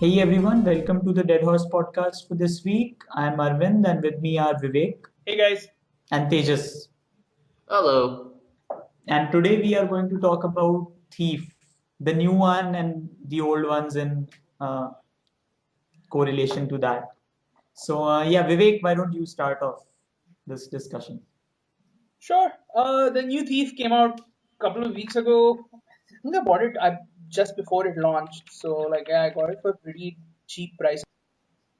Hey everyone, welcome to the Dead Horse podcast for this week. I'm Arvind and with me are Vivek Hey guys. and Tejas. Hello. And today we are going to talk about Thief, the new one and the old ones in uh, correlation to that. So, Vivek, why don't you start off this discussion? Sure. The new Thief came out a couple of weeks ago. I think I bought it just before it launched. So I got it for a pretty cheap price.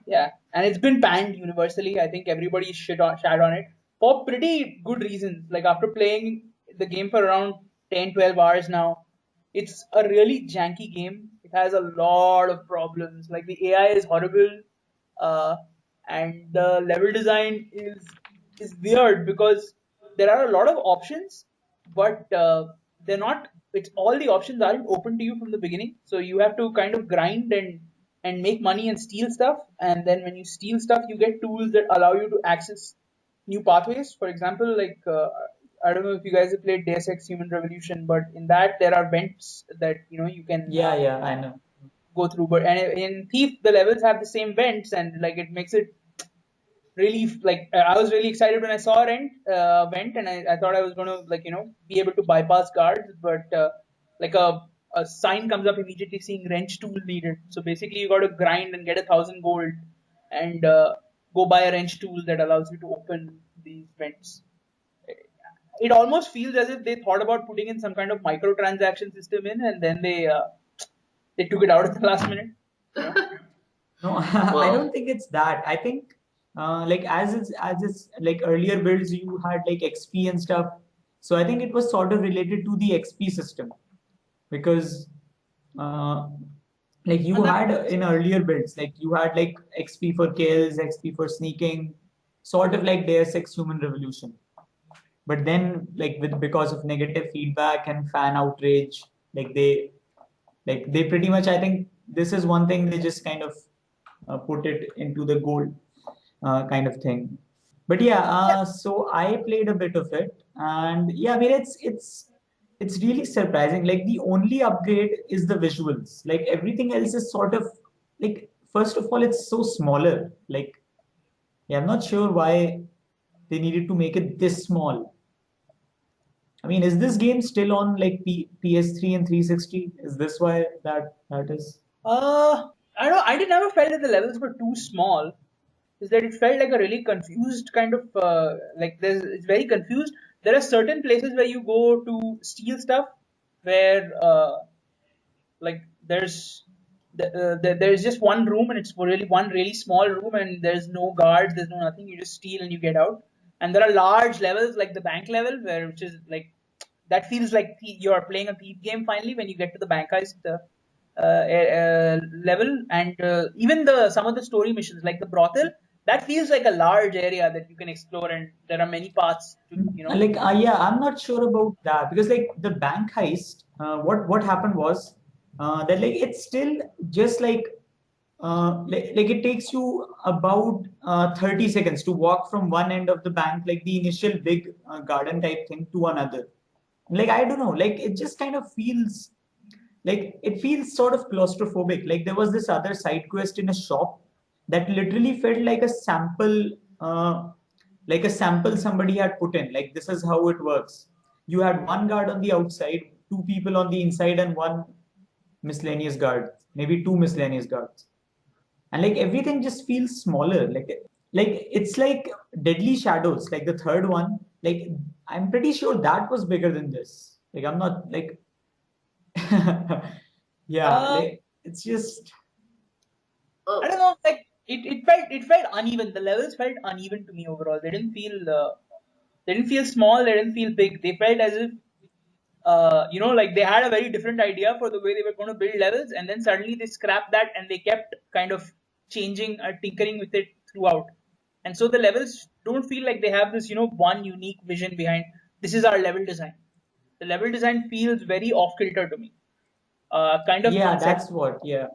Yeah, and it's been banned universally. I think everybody shat on it for pretty good reasons. Like after playing the game for around 10, 12 hours now, it's a really janky game. It has a lot of problems. Like the AI is horrible, uh, and the level design is weird because there are a lot of options, but they're not. It's all the options aren't open to you from the beginning, so you have to kind of grind and make money and steal stuff. And then when you steal stuff, you get tools that allow you to access new pathways. For example, I don't know if you guys have played Deus Ex Human Revolution, but in that there are vents that you can Yeah, I know. go through. But and in Thief, the levels have the same vents, and like it makes it really I was really excited when I saw vent, and I thought I was going to be able to bypass guards, but like a sign comes up immediately saying wrench tool needed. So basically, you got to grind and get 1,000 gold and go buy a wrench tool that allows you to open these vents. It almost feels as if they thought about putting in some kind of microtransaction system in, and then they took it out at the last minute. You know? No, I Well, don't think it's that. I think like as it's like earlier builds you had like XP and stuff. So I think it was sort of related to the XP system because uh, like you And that had in earlier builds like you had like XP for kills, XP for sneaking, sort of like Deus Ex Human Revolution. But then like with because of negative feedback and fan outrage, like they pretty much I think this is one thing they just kind of put it into the gold kind of thing. But yeah, so I played a bit of it, and yeah, I mean it's really surprising. Like the only upgrade is the visuals. Like everything else is sort of like first of all, it's so smaller. Like yeah, I'm not sure why they needed to make it this small. I mean, is this game still on like PS3 and 360? Is this why that is? I don't know. I did never felt that the levels were too small. Is that it felt like a really confused kind of it's very confused. There are certain places where you go to steal stuff where like there's just one room, and it's really one really small room, and there's no guards, there's no nothing. You just steal and you get out. And there are large levels like the bank level, which is like that feels like you're playing a thief game finally when you get to the bank heist level. And even the some of the story missions like the brothel, that feels like a large area that you can explore, and there are many paths to Like yeah, I'm not sure about that because like the bank heist, what happened was that like it's still just like it takes you about 30 seconds to walk from one end of the bank, like the initial big garden type thing, to another. Like I don't know, like it just kind of feels like it feels sort of claustrophobic. Like there was this other side quest in a shop that literally felt like a sample somebody had put in. Like this is how it works. You had one guard on the outside, two people on the inside, and one miscellaneous guard, maybe two miscellaneous guards, and like everything just feels smaller. Like it's like Deadly Shadows, like the third one. Like I'm pretty sure that was bigger than this. Like I'm not like yeah, uh, like it's just I don't oh, know, like it felt uneven. The levels felt uneven to me overall. They didn't feel small. They didn't feel big. They felt as if like they had a very different idea for the way they were going to build levels, and then suddenly they scrapped that and they kept kind of changing, tinkering with it throughout. And so the levels don't feel like they have this one unique vision behind. This is our level design. The level design feels very off kilter to me. Kind of yeah, unsettling. that's what. Yeah,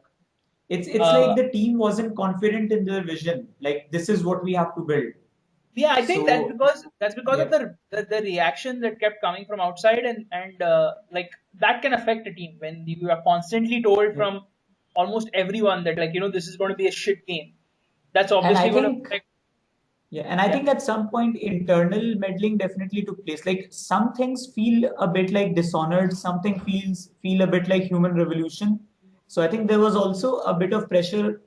it's Uh, like the team wasn't confident in their vision. Like this is what we have to build. Yeah, I think So that's because of yeah, the reaction that kept coming from outside, and like that can affect a team when you are constantly told yeah, from almost everyone that like this is going to be a shit game. That's And obviously I going to think, affect. yeah, and I Yeah. think at some point internal meddling definitely took place. Like some things feel a bit like Dishonored, something feel a bit like Human Revolution. So I think there was also a bit of pressure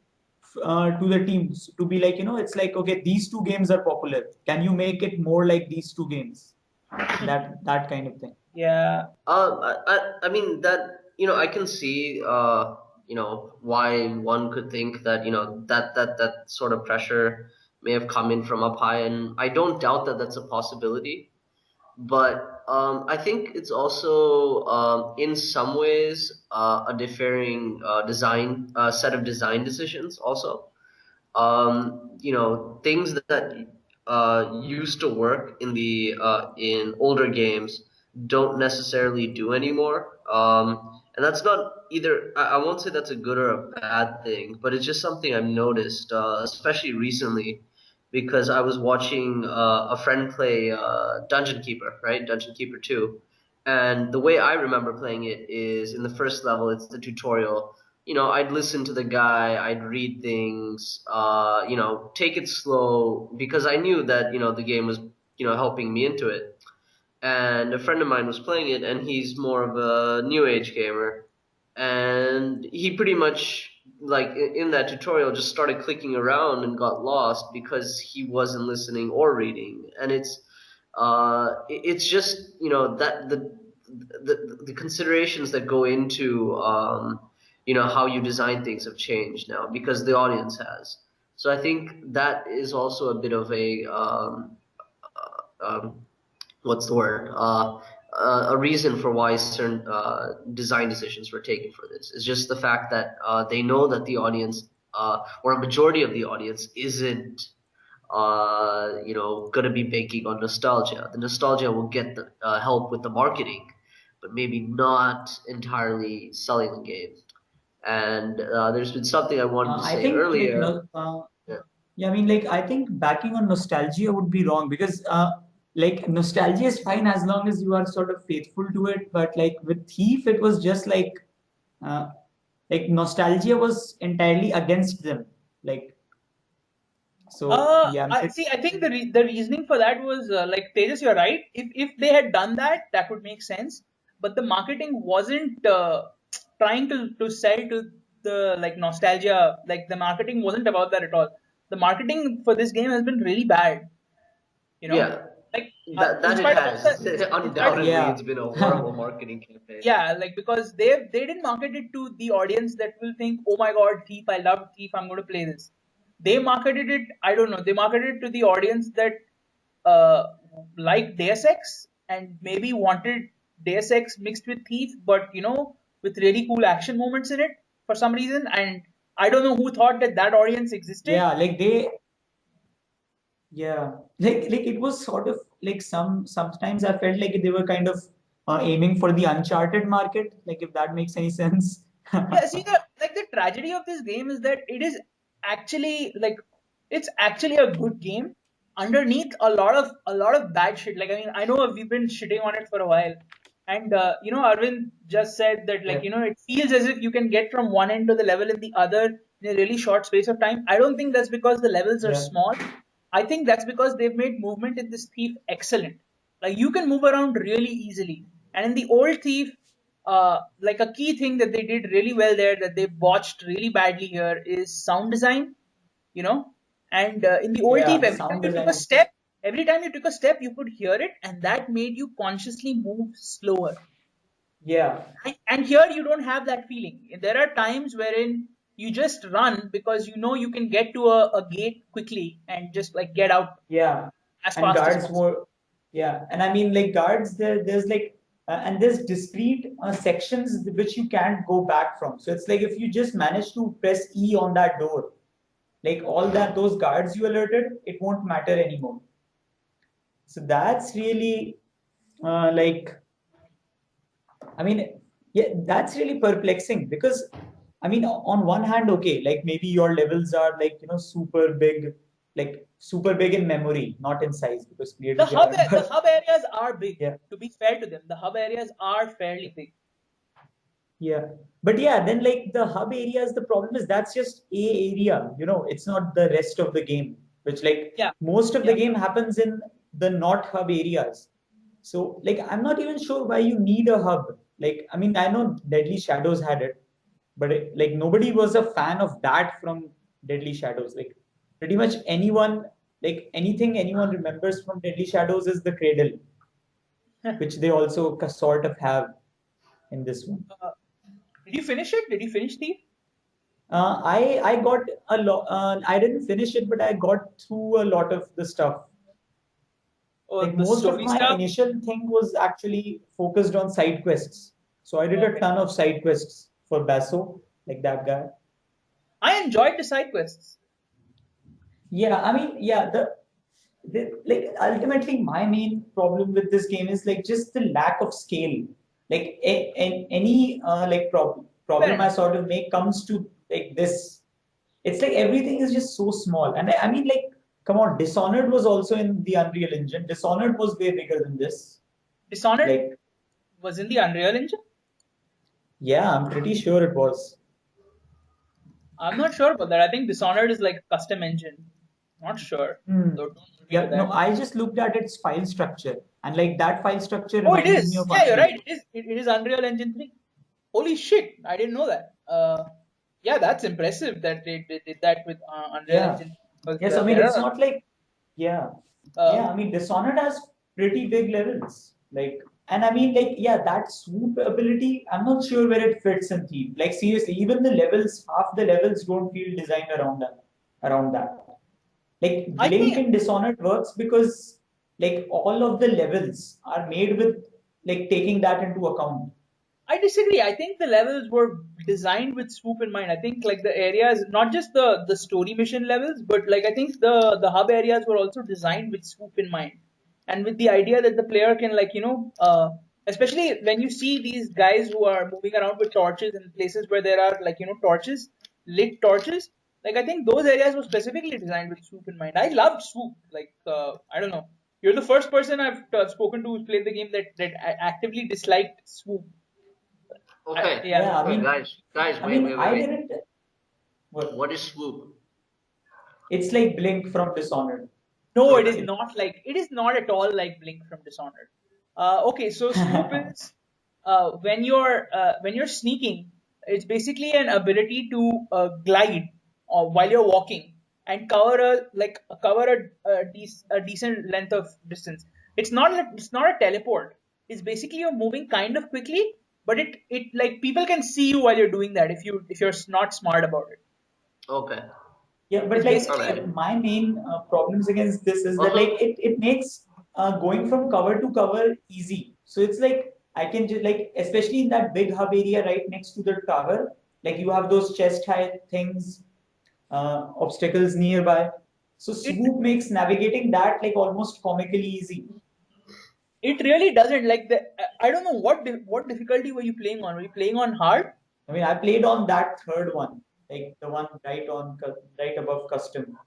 to the teams to be like, it's like, okay, these two games are popular. Can you make it more like these two games? That kind of thing. Yeah. I mean that I can see why one could think that that sort of pressure may have come in from up high, and I don't doubt that that's a possibility. But I think it's also in some ways a differing design set of design decisions also. Things that used to work in older games don't necessarily do anymore. And that's not either. I won't say that's a good or a bad thing, but it's just something I've noticed, especially recently, because I was watching a friend play Dungeon Keeper, right? Dungeon Keeper 2. And the way I remember playing it is in the first level, it's the tutorial. I'd listen to the guy, I'd read things, take it slow because I knew that, the game was, helping me into it. And a friend of mine was playing it, and he's more of a new age gamer. And he pretty much, like, in that tutorial, just started clicking around and got lost because he wasn't listening or reading. And it's just, that the considerations that go into, how you design things have changed now because the audience has. So I think that is also a bit of um, what's the word? A reason for why certain design decisions were taken for this. It's just the fact that they know that the audience, or a majority of the audience, isn't going to be banking on nostalgia. The nostalgia will get the help with the marketing, but maybe not entirely selling the game. And there's been something I wanted to I say think like earlier. no, Yeah. yeah, I mean like I think backing on nostalgia would be wrong because like nostalgia is fine as long as you are sort of faithful to it. But like with Thief, it was just uh, like nostalgia was entirely against them. Like so, yeah, I'm I pretty see. I think the reasoning for that was like Tejas, you're right. If they had done that, that would make sense. But the marketing wasn't trying to sell to the like nostalgia. Like the marketing wasn't about that at all. The marketing for this game has been really bad. You know, Yeah, like in that it spite of all has. the, in spite of Undoubtedly, yeah. it's been a horrible marketing campaign. yeah, like because they didn't market it to the audience that will think, oh my god, Thief, I love Thief, I'm going to play this. They marketed it, I don't know, they marketed it to the audience that uh, liked Deus Ex and maybe wanted Deus Ex mixed with Thief, but with really cool action moments in it for some reason. And I don't know who thought that that audience existed. Yeah, like they yeah, like it was sort of like sometimes I felt like they were kind of aiming for the Uncharted market, like if that makes any sense. Yeah, see the tragedy of this game is that it is actually like it's actually a good game underneath a lot of bad shit. Like I mean, I know we've been shitting on it for a while, and Arvind just said that Yeah, like it feels as if you can get from one end of the level in the other in a really short space of time. I don't think that's because the levels are yeah, small. I think that's because they've made movement in this Thief excellent. Like you can move around really easily, and in the old Thief like a key thing that they did really well there that they botched really badly here is sound design, you know. And in the old Thief, yeah. Sound design. every time you took a step, you could hear it, and that made you consciously move slower. Yeah, And here you don't have that feeling. There are times wherein you just run because you know you can get to a gate quickly and just like get out yeah. as And fast as guards possible. were, yeah. And I mean, like guards, there's like, and there's discrete sections which you can't go back from. So it's like if you just manage to press E on that door, like all that those guards you alerted, it won't matter anymore. So that's really like I mean, yeah, that's really perplexing because, I mean, on one hand, okay, like maybe your levels are like, like super big in memory, not in size because clearly they aren't. The But hub areas are big. yeah, To be fair to them, the hub areas are fairly big. Yeah. But yeah, then like the hub areas, the problem is that's just a area, it's not the rest of the game, which like Yeah, most of the yeah. game happens in the not hub areas. So like I'm not even sure why you need a hub. Like, I mean, I know Deadly Shadows had it, but like nobody was a fan of that from Deadly Shadows. Like pretty much anyone, like anything anyone remembers from Deadly Shadows is the cradle, which they also sort of have in this one. Uh, did you finish it? Did you finish Thief? I got a lot. I didn't finish it, but I got through a lot of the stuff. Or Like the most of story my stuff? initial thing was actually focused on side quests. So I did a Okay. ton of side quests for Basso, like that guy. I enjoyed the side quests. Yeah, I mean, yeah, the like ultimately my main problem with this game is like just the lack of scale. Like any like Fair problem I enough. sort of make comes to like this. It's like everything is just so small. And I mean, like, come on, Dishonored was also in the Unreal Engine. Dishonored was way bigger than this. Dishonored Like, was in the Unreal Engine? yeah, I'm pretty sure it was. I'm not sure about that. I think Dishonored is like a custom engine. Not sure. Hmm. Don't hold me to Yeah, no, that. I just looked at its file structure, and like that file structure Oh, it reminded me is. of Yeah, you're Unreal. right. It is Unreal Engine 3. Holy shit. I didn't know that. Yeah, that's impressive that they did that with Unreal Yeah. Engine. Because Yes, I mean, there it's are. not like, yeah. Uh, Yeah, I mean, Dishonored has pretty big levels. Like, and I mean, like, yeah, that swoop ability, I'm not sure where it fits in Thief. Like, seriously, even the levels, half the levels don't feel designed around that. Like, I Blink think in Dishonored works because, like, all of the levels are made with, like, taking that into account. I disagree. I think the levels were designed with swoop in mind. I think like the areas, not just the story mission levels, but like I think the hub areas were also designed with swoop in mind, and with the idea that the player can like especially when you see these guys who are moving around with torches in places where there are like torches, lit torches. Like I think those areas were specifically designed with swoop in mind. I loved swoop. Like I don't know. You're the first person I've spoken to who's played the game that actively disliked swoop. Okay, Yeah. Yeah, I okay, mean, guys, I wait, mean, wait, wait, I wait. didn't. What? What is swoop? It's like Blink from Dishonored. No, it is Okay, not like it is not at all like Blink from Dishonored. Okay, so swoop is when you're sneaking, it's basically an ability to glide while you're walking and cover a decent length of distance. It's not a teleport. It's basically you're moving kind of quickly, but it like people can see you while you're doing that if you're not smart about it. okay, Yeah, but It's like basically alright. my main problems against this is that like Also, it makes going from cover to cover easy. So it's like I can just like especially in that big hub area right next to the tower, like you have those chest high things, obstacles nearby. So it swoop makes navigating that like almost comically easy. It really doesn't. Like I don't know what difficulty were you playing on? Were you playing on hard? I mean, I played on that third one, like the one right above custom.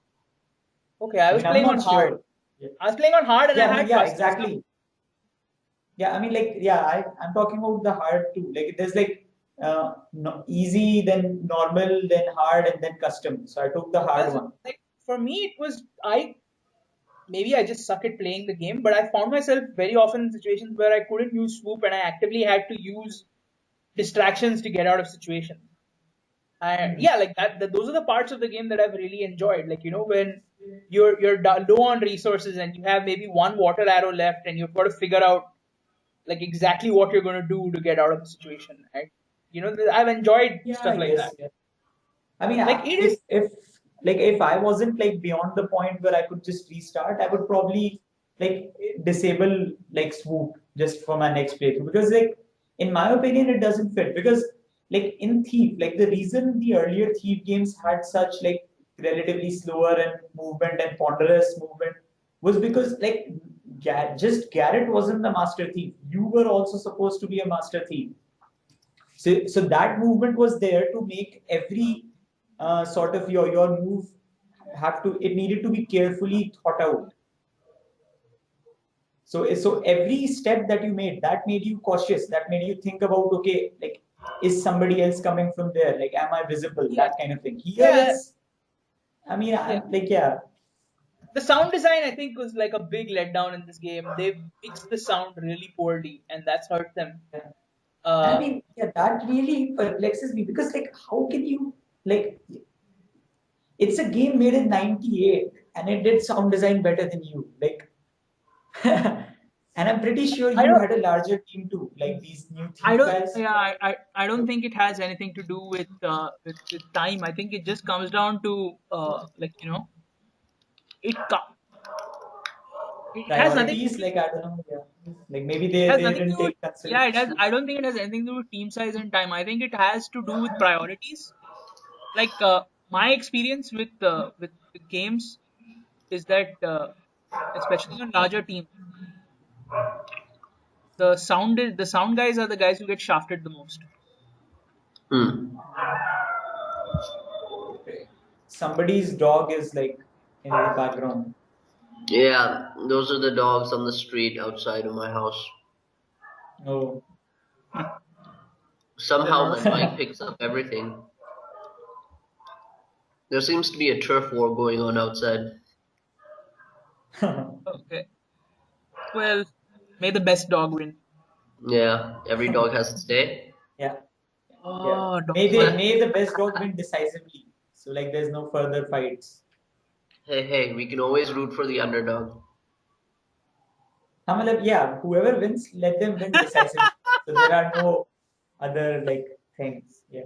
Okay, I I was mean, I'm playing on not hard. sure. Yeah, I was playing on hard and I yeah, I mean, had yeah, custom stuff. exactly. Yeah, I mean, like, yeah, I'm talking about the hard too. Like, there's like no, easy, then normal, then hard, and then custom. So I took the hard Because one. like for me, it was I maybe I just suck at playing the game, but I found myself very often in situations where I couldn't use swoop and I actively had to use distractions to get out of situations. Hmm. Yeah, like those are the parts of the game that I've really enjoyed. Like when you're low on resources and you have maybe one water arrow left and you've got to figure out like exactly what you're going to do to get out of the situation. Right? I've enjoyed Yeah, stuff I like guess. that. Yeah. I mean, Like it is. if I wasn't like beyond the point where I could just restart, I would probably like disable like swoop just for my next playthrough because like in my opinion it doesn't fit because like in Thief, like the reason the earlier Thief games had such like relatively slower and movement and ponderous movement was because like just Garrett wasn't the master thief. You were also supposed to be a master thief. So that movement was there to make every sort of your move have to it needed to be carefully thought out. So every step that you made that made you cautious. That made you think about okay, like is somebody else coming from there? Like, am I visible? Yeah. That kind of thing. Here Yeah. it's, I mean, Yeah. I'm like, yeah. The sound design, I think, was like a big letdown in this game. They mixed the sound really poorly, and that's hurt them. Yeah. I Uh, mean, yeah, that really perplexes me because, like, how can you, like, it's a game made in 98 and it did sound design better than you. Like, and I'm pretty sure I you don't, had a larger team too, like these new I Thief don't, guys. yeah, I don't think it has anything to do with time. I think it just comes down to like it co- it has nothing. Priorities, like, I don't know, yeah. Like, maybe It has they nothing to didn't do with, take yeah, it has. consideration. I don't think it has anything to do with team size and time. I think it has to do with priorities. Like my experience with games is that especially on larger teams, the sound guys are the guys who get shafted the most. Hmm. Somebody's dog is like in the background. Yeah, those are the dogs on the street outside of my house. Oh. They're Somehow not. my mic picks up everything. There seems to be a turf war going on outside. Okay. Well, may the best dog win. Yeah, every dog has its day. Yeah. Yeah. Oh, May dogs. they may the best dog win decisively. So like there's no further fights. Hey, we can always root for the underdog. Yeah, whoever wins, let them win decisively. So there are no other like things. Yeah.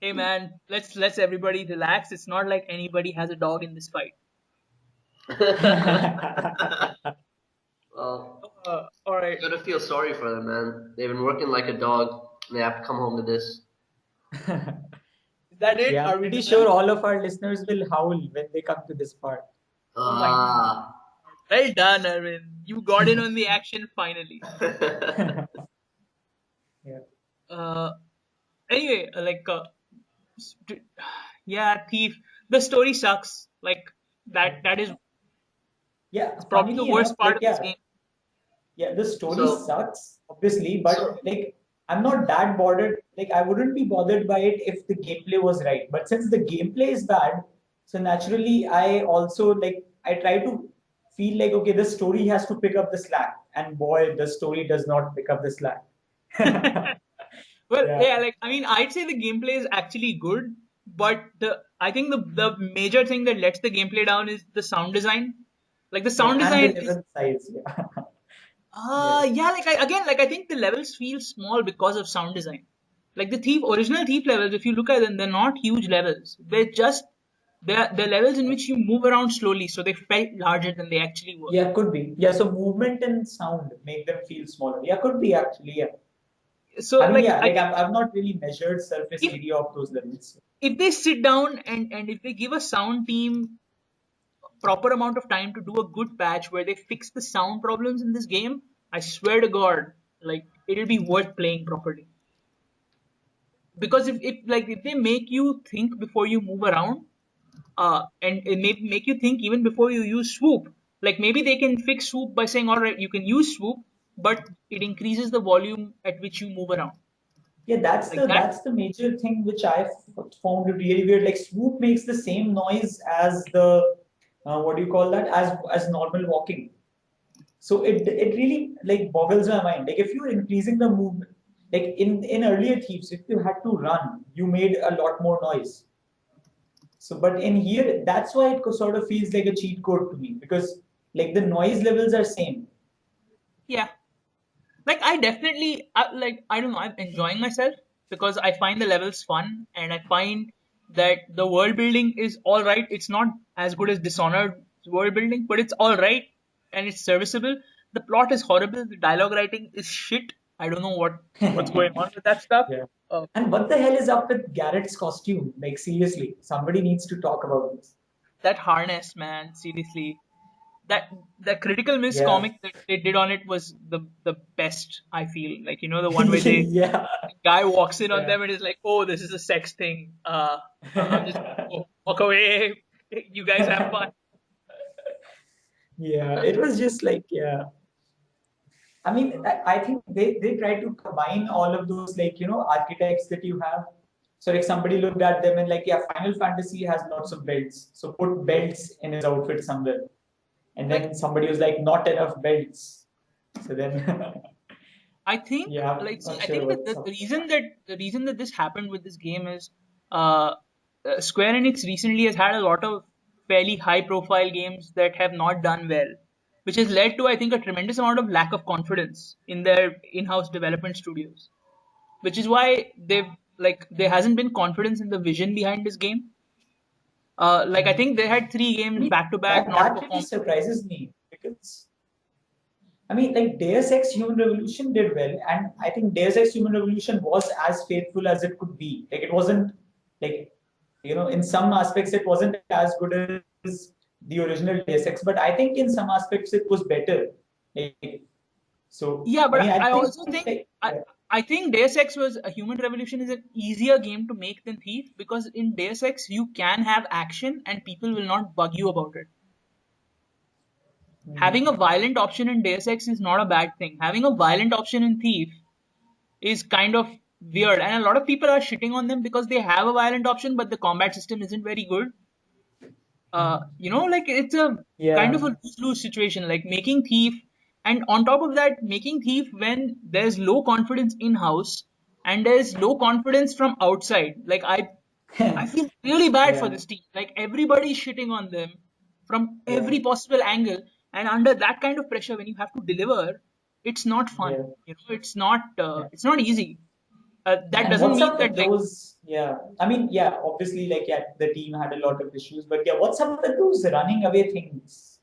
Hey man, let's everybody relax. It's not like anybody has a dog in this fight. Well, All right. you gotta feel sorry for them, man. They've been working like a dog, and they have to come home to this. Is that it? Yeah, Are I'm we pretty done? sure all of our listeners will howl when they come to this part. Oh my God. Ah. Well done, Arvind. You got in on the action finally. Yeah. Anyway, st- yeah, Thief. The story sucks. Like that is Yeah, probably the funnily enough, worst part like, of this yeah, game. yeah, the story so, sucks, obviously, but so, like I'm not that bothered. Like I wouldn't be bothered by it if the gameplay was right. But since the gameplay is bad, so naturally I also like I try to feel like okay, the story has to pick up the slack. And boy, the story does not pick up the slack. Well, Yeah. yeah, like I mean, I'd say the gameplay is actually good, but I think the major thing that lets the gameplay down is the sound design. Like the Yeah, sound and the design is level size. Yeah. Yeah. yeah, like I think the levels feel small because of sound design. Like the original Thief levels, if you look at them, they're not huge levels. They're levels in which you move around slowly, so they felt larger than they actually were. Yeah, could be. Yeah, so movement and sound make them feel smaller. Yeah, could be actually. Yeah. So I mean, like yeah, I like think I've not really measured surface if area of those levels. if they sit down and if they give a sound team proper amount of time to do a good patch where they fix the sound problems in this game, I swear to God, like it'll be worth playing properly. Because if they make you think before you move around, and it make you think even before you use swoop, like maybe they can fix swoop by saying, all right, you can use swoop, but it increases the volume at which you move around. Yeah, Like that. that's the major thing which I found really weird. Like swoop makes the same noise as the what do you call that? As normal walking. So it really like boggles my mind. Like if you're increasing the movement, like in earlier Thieves, if you had to run, you made a lot more noise. So, but in here, that's why it sort of feels like a cheat code to me because like the noise levels are same. Yeah. Like I definitely like I don't know, I'm enjoying myself because I find the levels fun and I find that the world building is all right. It's not as good as Dishonored world building, but it's all right and it's serviceable. The plot is horrible. The dialogue writing is shit. I don't know what's going on with that stuff. Yeah. Uh, And what the hell is up with Garrett's costume? Like seriously, somebody needs to talk about this. that harness, man, seriously. That the Critical Miss Yeah. comic that they did on it was the best. I feel like the one where they Yeah. guy walks in on Yeah. them and is like, "Oh, this is a sex thing. I'm just gonna walk away. You guys have fun." Yeah. It was just like, yeah. I mean, I think they try to combine all of those, like, architects that you have. So like somebody looked at them and like, yeah, Final Fantasy has lots of belts. So put belts in his outfit somewhere. And Like then somebody was like, not enough belts. So then, I think, yeah, I'm like, see, not I sure think that what's up. the reason that this happened with this game is, uh, Square Enix recently has had a lot of fairly high profile games that have not done well, which has led to, I think, a tremendous amount of lack of confidence in their in-house development studios, which is why there hasn't been confidence in the vision behind this game. Like I think they had three I games mean, back to back not that really perform. surprises me because I mean, like Deus Ex Human Revolution did well, and I think Deus Ex Human Revolution was as faithful as it could be. Like it wasn't like in some aspects it wasn't as good as the original Deus Ex, but I think in some aspects it was better. Like, so Yeah, I but mean, I I think also think like I I think Deus Ex was a Human Revolution is an easier game to make than Thief because in Deus Ex you can have action and people will not bug you about it. Having a hmm, violent option in Deus Ex is not a bad thing. Having a violent option in Thief is kind of weird, and a lot of people are shitting on them because they have a violent option, but the combat system isn't very good. Like it's a kind yeah, of a lose-lose situation, like making Thief, and on top of that, making Thief when there's low confidence in-house and there's low confidence from outside. Like I feel really bad for yeah, this team. Like everybody's shitting on them from yeah, every possible angle, and under that kind of pressure, when you have to deliver, it's not fun. yeah. It's not Yeah. it's not easy. That And doesn't what's mean up that with like those? Yeah, I mean, yeah, obviously, like, yeah, the team had a lot of issues, but yeah, what's up with those running away things,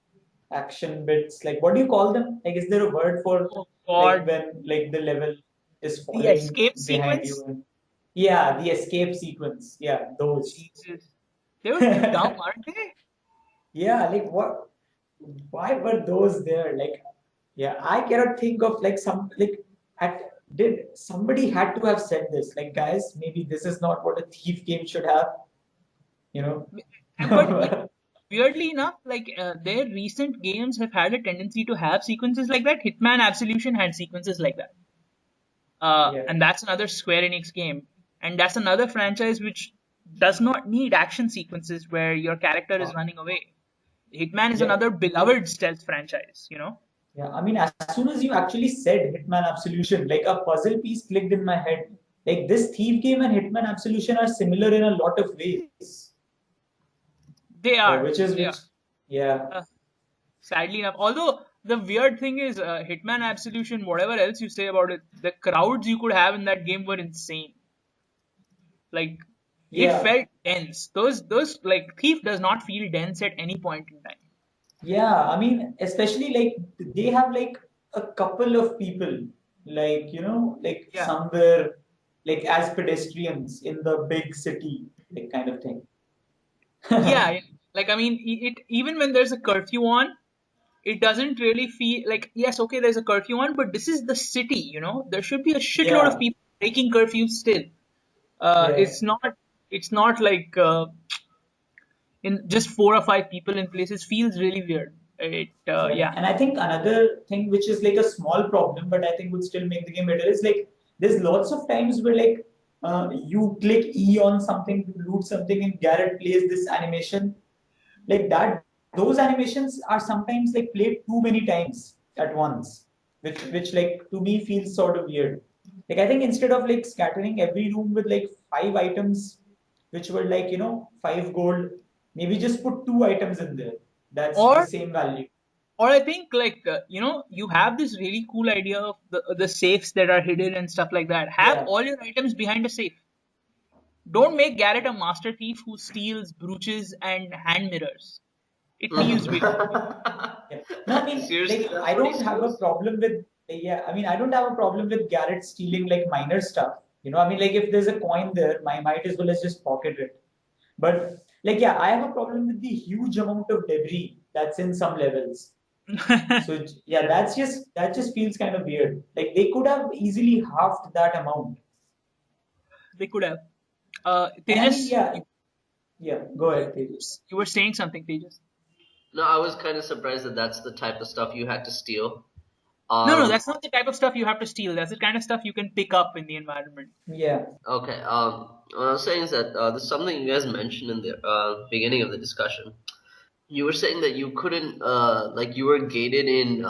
action bits? Like, what do you call them? Like, is there a word for oh like god, when like the level is the falling escape behind you? sequence. And yeah, the escape sequence. Yeah, those. Jesus, they were dumb, aren't they? Yeah, like what? Why were those there? Like, yeah, I cannot think of like some like at did somebody had to have said this? Like, guys, maybe this is not what a thief game should have. You But know? weirdly enough, like their recent games have had a tendency to have sequences like that. Hitman Absolution had sequences like that, Yeah, and that's another Square Enix game, and that's another franchise which does not need action sequences where your character is running away. Hitman is yeah, another beloved stealth franchise. yeah. I mean, as soon as you actually said Hitman Absolution, like a puzzle piece clicked in my head. Like this thief game and Hitman Absolution are similar in a lot of ways. They are, they Which, are. yeah, Uh, Sadly enough, although the weird thing is, Hitman Absolution, whatever else you say about it, the crowds you could have in that game were insane. Like it yeah. felt dense. Those like Thief does not feel dense at any point in time. Yeah, I mean, especially like they have like a couple of people, like like Yeah, somewhere, like as pedestrians in the big city, like kind of thing. yeah. Like I mean, it even when there's a curfew on, it doesn't really feel like yes, okay, there's a curfew on, but this is the city. There should be a shitload of Yeah, people breaking curfews still. yeah, It's not like in just four or five people in places feels really weird. yeah. Yeah. And I think another thing which is like a small problem, but I think would still make the game better is like there's lots of times where like you click E on something to loot something and Garrett plays this animation like that. Those animations are sometimes like played too many times at once, which like to me feels sort of weird. Like I think instead of like scattering every room with like five items which were like 5 gold, maybe just put two items in there, that's the Or same value. or I think like you have this really cool idea of the safes that are hidden and stuff like that. Have Yeah. all your items behind a safe. Don't make Garrett a master thief who steals brooches and hand mirrors. It feels weird. Yeah. No, I mean, Seriously, like, that's I what he don't have a steals? problem with, yeah, I mean, I don't have a problem with Garrett stealing like minor stuff. I mean, like, if there's a coin there, I might as well as just pocket it. But, like, yeah, I have a problem with the huge amount of debris that's in some levels. So, yeah, that just feels kind of weird. Like, they could have easily halved that amount. They could have. And I mean, Tejas, yeah, you, yeah, go ahead, Tejas. you were saying something, Tejas. No, I was kind of surprised that that's the type of stuff you had to steal. No, Um, that's not the type of stuff you have to steal. That's the kind of stuff you can pick up in the environment. Yeah. okay. What I was saying is that there's something you guys mentioned in the beginning of the discussion. You were saying that you couldn't, like you were gated in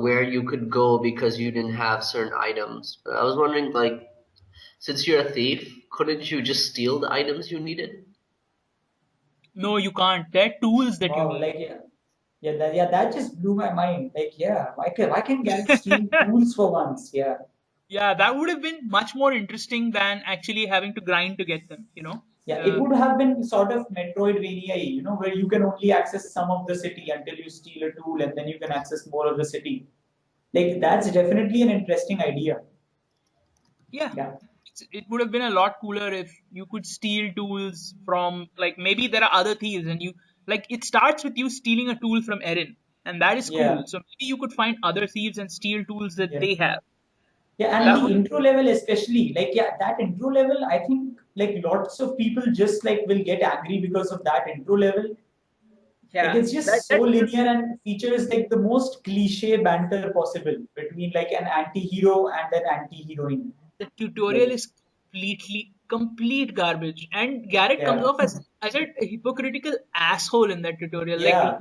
where you could go because you didn't have certain items. But I was wondering, like, since you're a thief, couldn't you just steal the items you needed? No, you can't. There are tools that you Wow. need. Like that just blew my mind. Like yeah, why can Garrett steal tools for once? Yeah. Yeah, that would have been much more interesting than actually having to grind to get them, you know? Yeah, it would have been sort of Metroidvania, where you can only access some of the city until you steal a tool and then you can access more of the city. Like, that's definitely an interesting idea. Yeah. Yeah, It would have been a lot cooler if you could steal tools from, like, maybe there are other thieves and you, like, it starts with you stealing a tool from Erin, and that is yeah, cool. So maybe you could find other thieves and steal tools that yeah. they have. Yeah, and That the would, intro level especially, like, yeah, that intro level, I think, like, lots of people just, like, will get angry because of that intro level. Like, yeah, it's just so that linear and features, like, the most cliche banter possible between, like, an anti-hero and an anti-heroine. the tutorial Like, is complete garbage, and Garrett comes yeah, off as a hypocritical asshole in that tutorial. Like, yeah,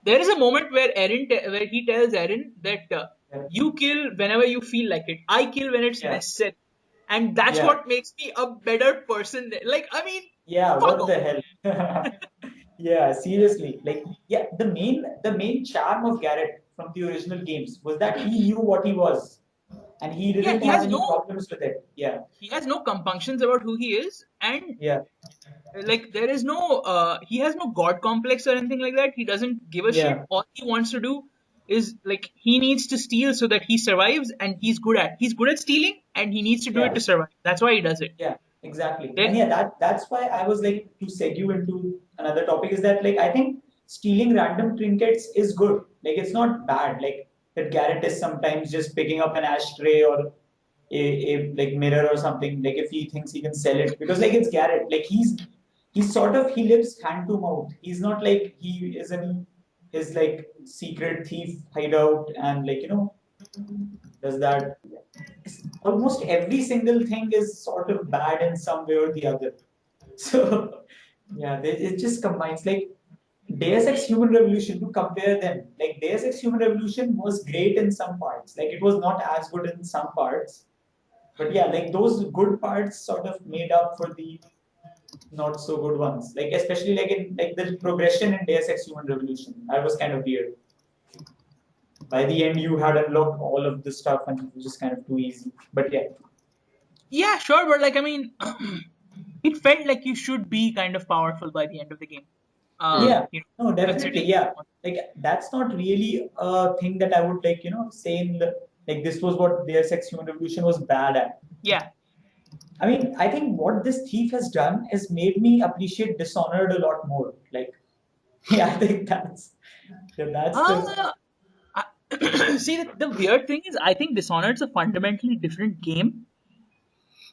there is a moment where where he tells Erin that yeah, you kill whenever you feel like it. I kill when it's yeah. necessary, and that's Yeah. what makes me a better person. Like, I mean, Yeah, fuck what the off. hell? Yeah, seriously. Like, yeah, the main charm of Garrett from the original games was that he knew what he was and he Yeah, didn't have any problems with it. Yeah. he has no compunctions about who he is, and Yeah. like there is no he has no god complex or anything like that. He doesn't give a shit. Yeah. All he wants to do is, like, he needs to steal so that he survives, and he's good at stealing, and he needs to do it Yeah. to survive. That's why he does it. Yeah. Exactly. There, And yeah, that's why I was like to segue into another topic is that like I think stealing random trinkets is good. Like it's not bad. Like that Garrett is sometimes just picking up an ashtray or a like mirror or something like if he thinks he can sell it because like it's Garrett like he's sort of he lives hand to mouth. He's not like he is in his like secret thief hideout and like does that. Almost every single thing is sort of bad in some way or the other. So yeah, it just combines like Deus Ex Human Revolution to compare them. Like Deus Ex Human Revolution was great in some parts. Like it was not as good in some parts. But yeah, like those good parts sort of made up for the not so good ones. Like especially like in like the progression in Deus Ex Human Revolution. That was kind of weird. By the end you had unlocked all of the stuff and it was just kind of too easy. But yeah. yeah, sure, but like, I mean, it felt like you should be kind of powerful by the end of the game. Hmm. Yeah. No, definitely. Considering. Yeah. Like that's not really a thing that I would like, say in the like this was what Deus Ex Human Revolution was bad at. Yeah. I mean, I think what this thief has done is made me appreciate Dishonored a lot more. Like, yeah, I think that's the Uh, See, the weird thing is, I think Dishonored is a fundamentally different game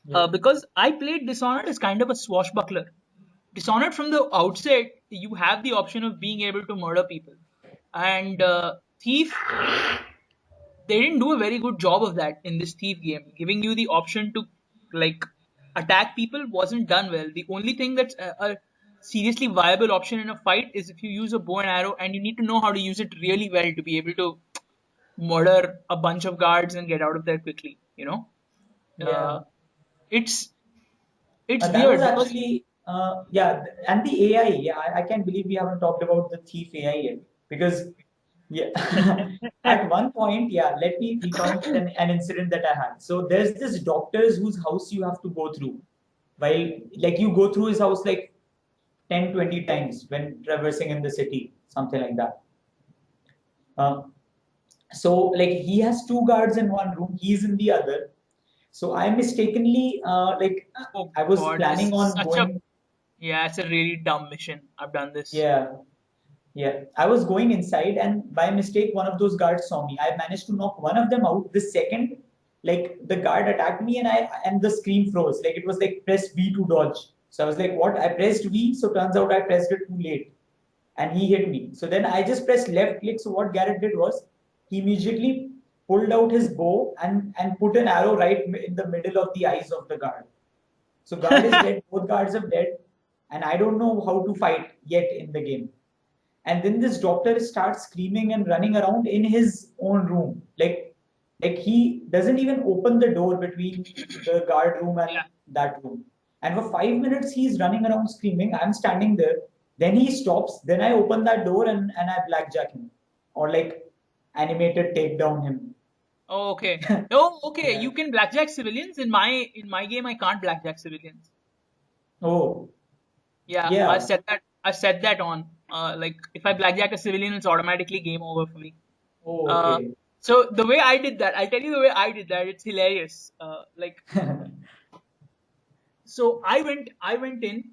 yeah, because I played Dishonored as kind of a swashbuckler. Dishonored from the outset, you have the option of being able to murder people. And Thief, they didn't do a very good job of that in this Thief game. Giving you the option to, like, attack people wasn't done well. The only thing that's a seriously viable option in a fight is if you use a bow and arrow, and you need to know how to use it really well to be able to murder a bunch of guards and get out of there quickly. yeah. It's it's That was weird because actually yeah, and the AI. Yeah, I can't believe we haven't talked about the thief AI yet because yeah, at one point, yeah, let me recount an incident that I had. So there's this doctor's whose house you have to go through. While like you go through his house like 10, 20 times when traversing in the city, something like that. Uh, so like he has two guards in one room, he's in the other. So I mistakenly like oh I was god, this planning is on such a going. yeah, it's a really dumb mission. I've done this. Yeah, yeah. I was going inside, and by mistake, one of those guards saw me. I managed to knock one of them out. The second, like the guard attacked me, and the screen froze. Like it was like press V to dodge. So I was like, what? I pressed V, so turns out I pressed it too late, and he hit me. So then I just pressed left click. So what Garrett did was he immediately pulled out his bow and put an arrow right in the middle of the eyes of the guard. So guard is dead, both guards are dead, and I don't know how to fight yet in the game. And then this doctor starts screaming and running around in his own room. Like he doesn't even open the door between the guard room and Yeah. that room. And for 5 minutes he's running around screaming. I'm standing there. Then he stops. Then I open that door and I blackjack him. Or like animated takedown him. Oh, okay. Oh, okay. Yeah. You can blackjack civilians. In my game, I can't blackjack civilians. Oh, Yeah, yeah. I set that on. Like if I blackjack a civilian, it's automatically game over for me. Oh, Uh, okay. so the way I did that, I'll tell you the way I did that. It's hilarious. Like so, I went in.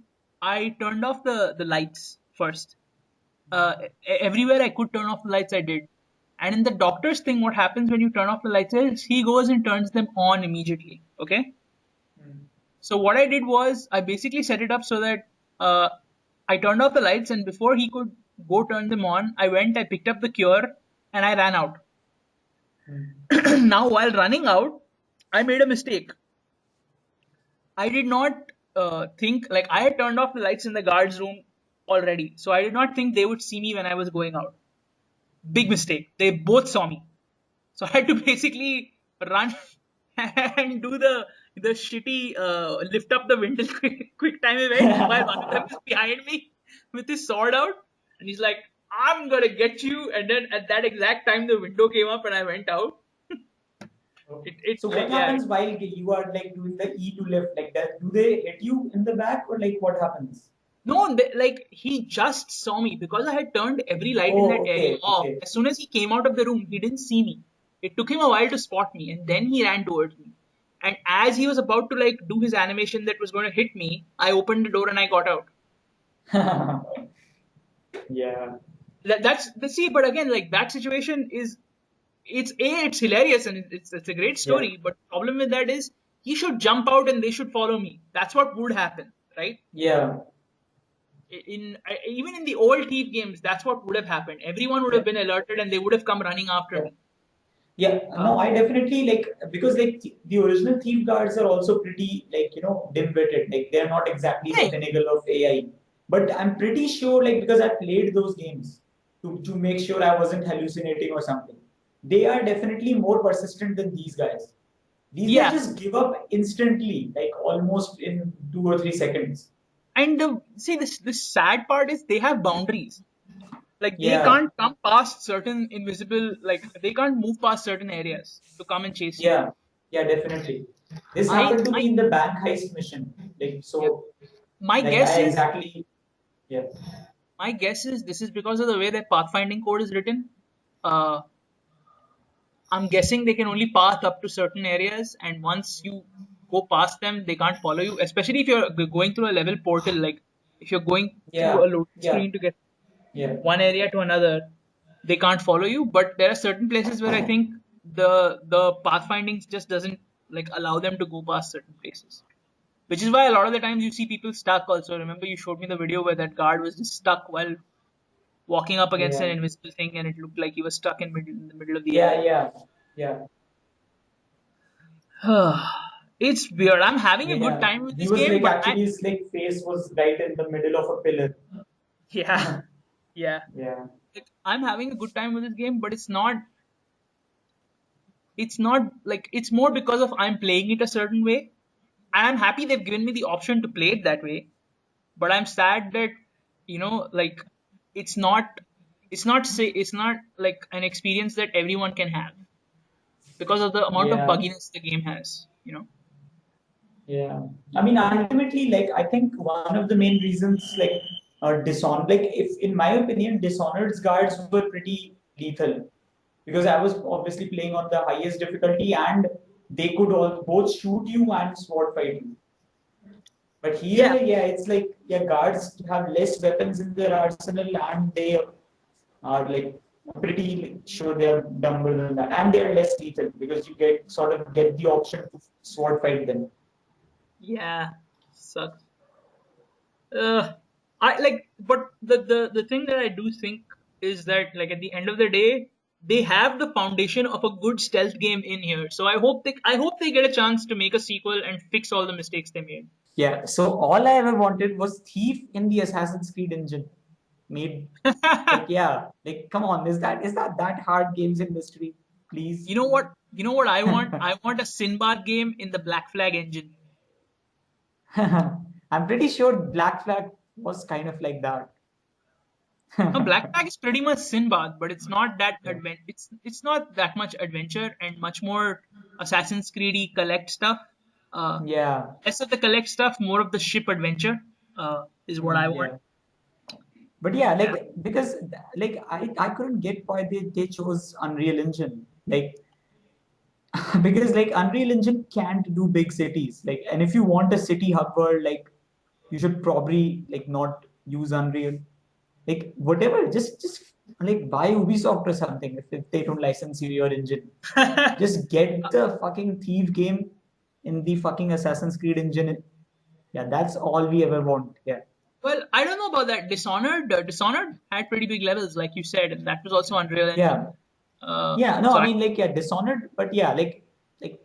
I turned off the lights first. Everywhere I could turn off the lights, I did. And in the doctor's thing, what happens when you turn off the lights is he goes and turns them on immediately. Okay. So what I did was I basically set it up so that uh, I turned off the lights, and before he could go turn them on, I picked up the cure, and I ran out. Now, while running out, I made a mistake. I did not think, like, I had turned off the lights in the guard's room already, so I did not think they would see me when I was going out. Big mistake. They both saw me. So I had to basically run and do the shitty lift up the window quick time event while one of them is behind me with his sword out, and he's like, "I'm gonna get you!" And then at that exact time, the window came up and I went out. It So like what yeah. happens while you are like doing the E to lift like that? Do they hit you in the back or like what happens? No, like he just saw me because I had turned every light in that Oh, area okay, off. okay. As soon as he came out of the room, he didn't see me. It took him a while to spot me, and then he ran towards me. And as he was about to like do his animation that was going to hit me, I opened the door and I got out. Yeah, That's the see, but again, like that situation is it's hilarious and it's a great yeah, story. But the problem with that is he should jump out and they should follow me. That's what would happen, right? yeah, Even in the old Thief games, that's what would have happened. Everyone would yeah, have been alerted and they would have come running after yeah. me. Yeah, Uh, no, I definitely like because like the original thief guards are also pretty like dim-witted. Like they're not exactly the yeah, pinnacle of AI. But I'm pretty sure like because I played those games to make sure I wasn't hallucinating or something. They are definitely more persistent than these guys. These guys yeah. just give up instantly, like almost in 2 or 3 seconds. And see, this sad part is they have boundaries. Like they Yeah, can't come past certain invisible, like they can't move past certain areas to come and chase you. yeah, yeah, definitely. This I happened to my me in the bank heist mission. Like yeah, so, my like guess I is exactly, yeah. my guess is this is because of the way that pathfinding code is written. Uh, I'm guessing they can only path up to certain areas, and once you go past them, they can't follow you. Especially if you're going through a level portal, like if you're going through Yeah, a loading yeah, screen to get yeah, one area to another, they can't follow you. But there are certain places where I think the pathfinding just doesn't like allow them to go past certain places. Which is why a lot of the times you see people stuck. Also, remember you showed me the video where that guard was just stuck while walking up against an yeah, invisible thing, and it looked like he was stuck in the middle of the yeah, area. yeah, yeah, It's weird. I'm having a good yeah. time with He this was game, like but actually his like face was right in the middle of a pillar. yeah, yeah. Yeah, Like, I'm having a good time with this game, but it's not like it's more because of I'm playing it a certain way. And I'm happy they've given me the option to play it that way. But I'm sad that like it's not it's not like an experience that everyone can have because of the amount of yeah, bugginess the game has. yeah. I mean, ultimately, like I think one of the main reasons, like Dishonored, like if in my opinion, Dishonored's guards were pretty lethal because I was obviously playing on the highest difficulty and they could all both shoot you and sword fight you. But here, Yeah, yeah, it's like yeah, guards have less weapons in their arsenal and they are like pretty sure they are dumber than that, and they are less lethal because you get the option to sword fight them. yeah, sucks. I like, but the thing that I do think is that like at the end of the day, they have the foundation of a good stealth game in here. So I hope they get a chance to make a sequel and fix all the mistakes they made. Yeah. So all I ever wanted was Thief in the Assassin's Creed engine. Made like yeah, like come on, is that hard games in mystery? Please. You know what? You know what I want? I want a Sinbad game in the Black Flag engine. I'm pretty sure Black Flag was kind of like that. No, Black Flag is pretty much Sinbad, but it's not that Yeah. it's not that much adventure and much more Assassin's Creedy collect stuff. Uh, Yeah. less of the collect stuff, more of the ship adventure. Is what I want. Yeah. But yeah, Yeah. like because like I couldn't get why they chose Unreal Engine. Like because like Unreal Engine can't do big cities. Like and if you want a city hub world, like you should probably like not use Unreal. Like whatever, just like buy Ubisoft or something if they don't license you your engine. Just get the fucking Thief game in the fucking Assassin's Creed engine. Yeah, that's all we ever want. Yeah. Well, I don't know about that. Dishonored had pretty big levels, like you said, and that was also Unreal Yeah. Engine. Yeah, no, So I mean like yeah, Dishonored, but yeah,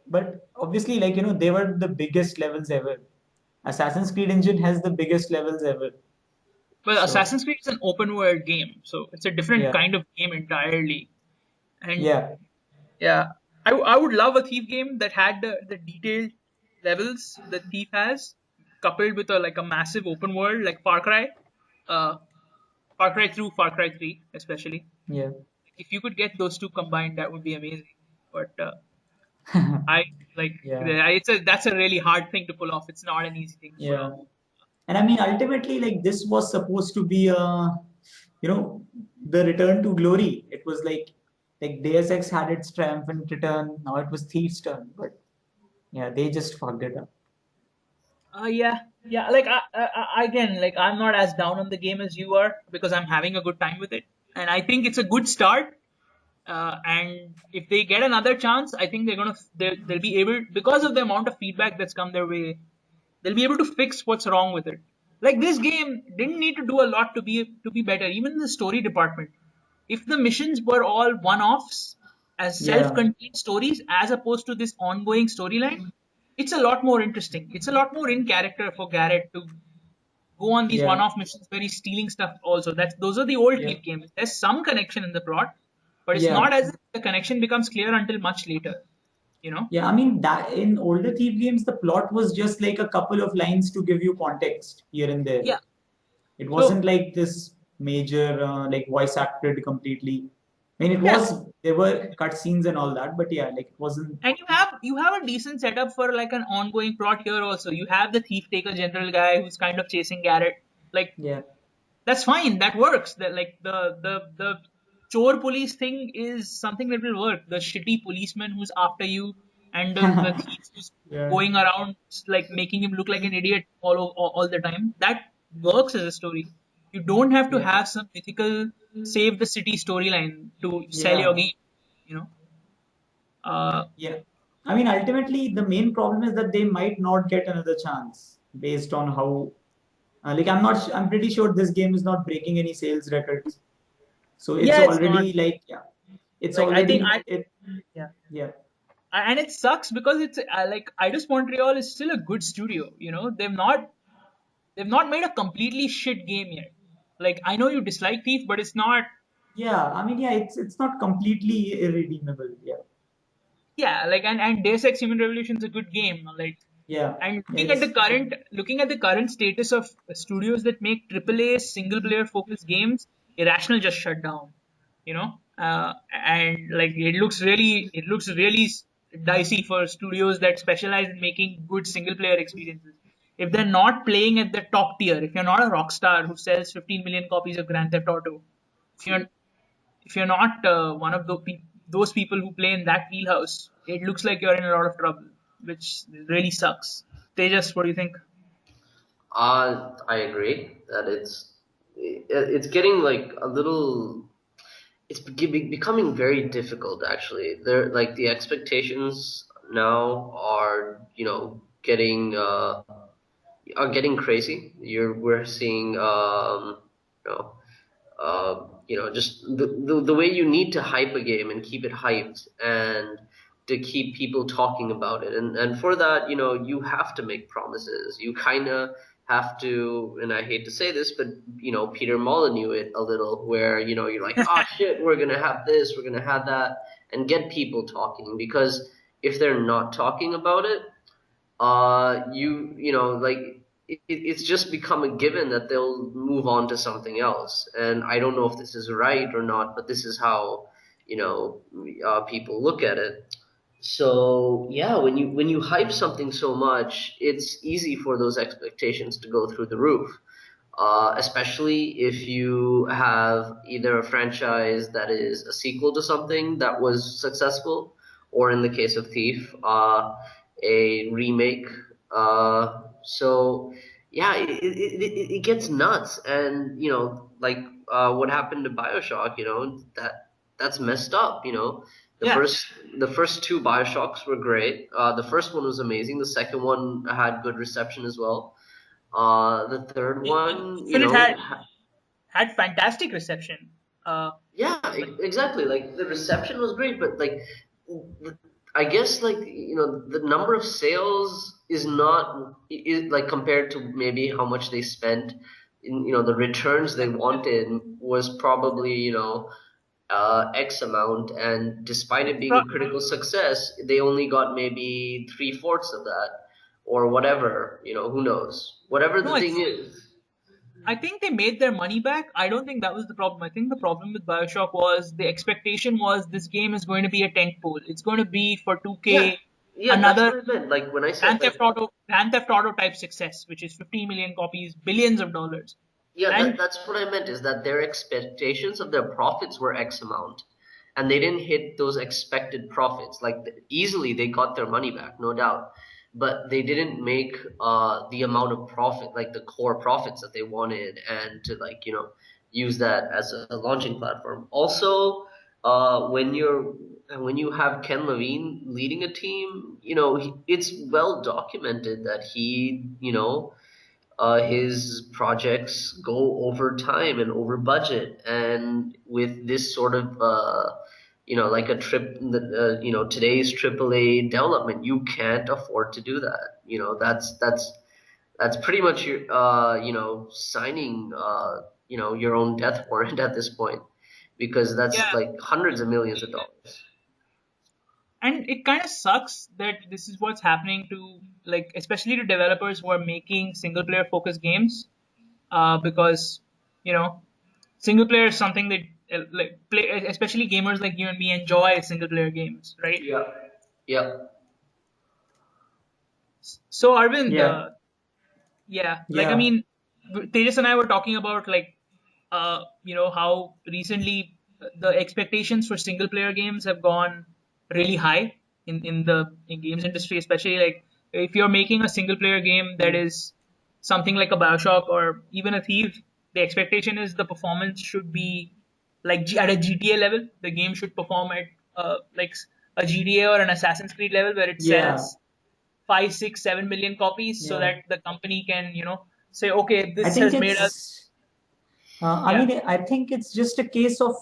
but obviously like they were the biggest levels ever. Assassin's Creed engine has the biggest levels ever. well, So Assassin's Creed is an open world game, so it's a different yeah, kind of game entirely. And yeah, yeah, I would love a Thief game that had the detailed levels that Thief has, coupled with a massive open world like uh, Far Cry 2, Far Cry 3, especially. yeah, If you could get those two combined, that would be amazing. But I like yeah, that's a really hard thing to pull off. It's not an easy thing to pull yeah. off. And I mean ultimately like this was supposed to be you know the return to glory. It was like Deus Ex had its triumphant return. Now it was Thief's turn, but yeah, they just fucked it up. Yeah. Like again, like I'm not as down on the game as you are because I'm having a good time with it, and I think it's a good start. And if they get another chance, I think they'll be able, because of the amount of feedback that's come their way, they'll be able to fix what's wrong with it. Like this game didn't need to do a lot to be better. Even in the story department, if the missions were all one-offs as Yeah, self-contained stories as opposed to this ongoing storyline, it's a lot more interesting. It's a lot more in character for Garrett to go on these yeah, one-off missions where he's stealing stuff. Also, that's those are the old yeah, Thief games. There's some connection in the plot, but it's yeah. not as if the connection becomes clear until much later. You know? Yeah, I mean that in older Thief games, the plot was just like a couple of lines to give you context here and there. Yeah. It So wasn't like this major like voice acted completely. I mean, it yeah, was there were cutscenes and all that, but yeah, like it wasn't. and you have a decent setup for like an ongoing plot here also. You have the thief taker general guy who's kind of chasing Garrett. Like Yeah, that's fine. That works. That like the chore police thing is something that will work. The shitty policeman who's after you and the thief who's yeah, going around like making him look like an idiot all the time. That works as a story. You don't have to yeah, have some mythical save the city storyline to sell your yeah, game. You know. Uh, yeah. I mean, ultimately, the main problem is that they might not get another chance based on how. Like, I'm not. I'm pretty sure this game is not breaking any sales records. So it's yeah, it's not. already like yeah, it's Like I think already I it. yeah. Yeah, And it sucks because it's like Eidos Montreal is still a good studio. They've not made a completely shit game yet. Like I know you dislike Thief, but it's not. yeah. I mean, yeah, it's not completely irredeemable. Yeah, Yeah, like and Deus Ex Human Revolution is a good game. Like yeah, and yeah. looking at the current status of studios that make AAA single player focused games, Irrational just shut down. You know, and like it looks really dicey for studios that specialize in making good single player experiences. If they're not playing at the top tier, if you're not a Rockstar who sells 15 million copies of Grand Theft Auto, if you're if you're not one of those people who play in that wheelhouse, it looks like you're in a lot of trouble, which really sucks. Tejas, what do you think? I agree that it's getting like a little. It's becoming very difficult actually. There, like the expectations now are getting crazy. We're seeing you know just the way you need to hype a game and keep it hyped and to keep people talking about it. And for that, you have to make promises. You kind of have to, and I hate to say this, but, Peter Molyneux it a little, where, you're like, oh shit, we're going to have this, we're going to have that, and get people talking. Because if they're not talking about it, like it's just become a given that they'll move on to something else. And I don't know if this is right or not, but this is how people look at it. So yeah, when you hype something so much, it's easy for those expectations to go through the roof. Especially if you have either a franchise that is a sequel to something that was successful, or in the case of Thief, a remake. So yeah, it gets nuts, and like what happened to BioShock, that's messed up. The Yeah. first the first two BioShocks were great. The first one was amazing. The second one had good reception as well. The third one, Infinite had fantastic reception. yeah, Like exactly. Like the reception was great, but like I guess like the number of sales is not like compared to maybe how much they spent. The returns they wanted was probably X amount, and despite it being a critical success, they only got maybe three-fourths of that, or whatever. Who knows? Whatever no, the thing is. I think they made their money back. I don't think that was the problem. I think the problem with Bioshock was the expectation was this game is going to be a tentpole. It's going to be for Yeah, 2K yeah, that's another what I meant. Like when I said like. Grand Theft Auto type success, which is 50 million copies, billions of dollars. Yeah, And that's what I meant, is that their expectations of their profits were X amount, and they didn't hit those expected profits. Like easily they got their money back, no doubt, but they didn't make the amount of profit, like the core profits that they wanted, and to like use that as a launching platform. Also, when you have Ken Levine leading a team, it's well documented that his projects go over time and over budget. And with this sort of, like a today's AAA development, you can't afford to do that. That's pretty much your, signing, your own death warrant at this point, because that's yeah, like hundreds of millions of dollars. and it kind of sucks that this is what's happening to, like, especially to developers who are making single player focused games, because you know single player is something that like play, especially gamers like you and me enjoy single player games, right? Yeah. Yeah. So Arvind, Yeah, yeah, like I yeah. mean, Tejas and I were talking about like, how recently the expectations for single player games have gone really high in games industry, especially like if you're making a single player game that is something like a Bioshock or even a Thief, the expectation is the performance should be like at a GTA level. The game should perform at like a GTA or an Assassin's Creed level where it Yeah, sells 5, 6, 7 million copies, so yeah. that the company can say, okay, I this think has made us. it's, Yeah, I think it's just a case of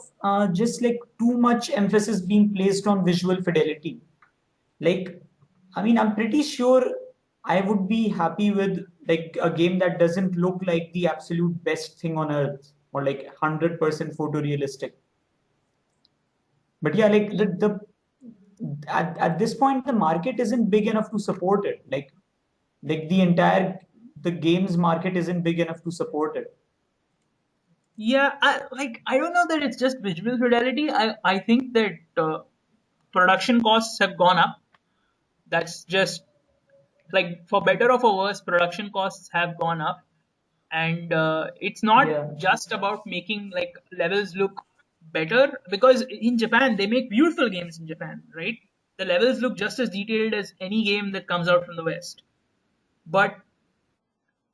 just like too much emphasis being placed on visual fidelity. Like, I'm pretty sure I would be happy with like a game that doesn't look like the absolute best thing on earth or like 100% photorealistic. But yeah, like at this point the market isn't big enough to support it. Like the games market isn't big enough to support it. yeah. I don't know that it's just visual fidelity. I think that production costs have gone up. That's just like, for better or for worse, production costs have gone up, and it's not Yeah. just about making like levels look better, because in Japan they make beautiful games in Japan, right? The levels look just as detailed as any game that comes out from the West, but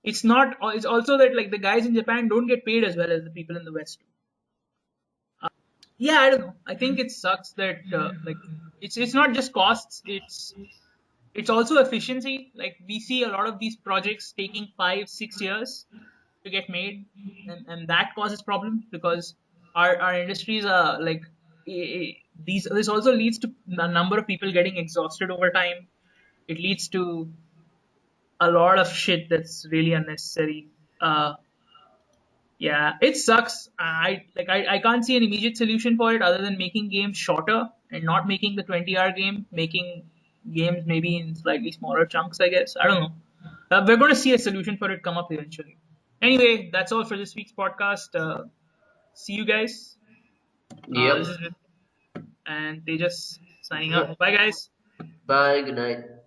it's not. It's also that like the guys in Japan don't get paid as well as the people in the West do. Yeah, I don't know. I think it sucks that like it's not just costs. It's also efficiency. Like we see a lot of these projects taking 5, 6 years, to get made, and that causes problems because our industries are like these. This also leads to a number of people getting exhausted over time. It leads to a lot of shit that's really unnecessary. Yeah, it sucks. I can't see an immediate solution for it other than making games shorter and not making the 20-hour game, making games maybe in slightly smaller chunks, I guess. I don't know. We're going to see a solution for it come up eventually. Anyway, that's all for this week's podcast. See you guys. This Yep. is Vipin and Tejas signing Yep. out. Bye, guys. Bye. Good night.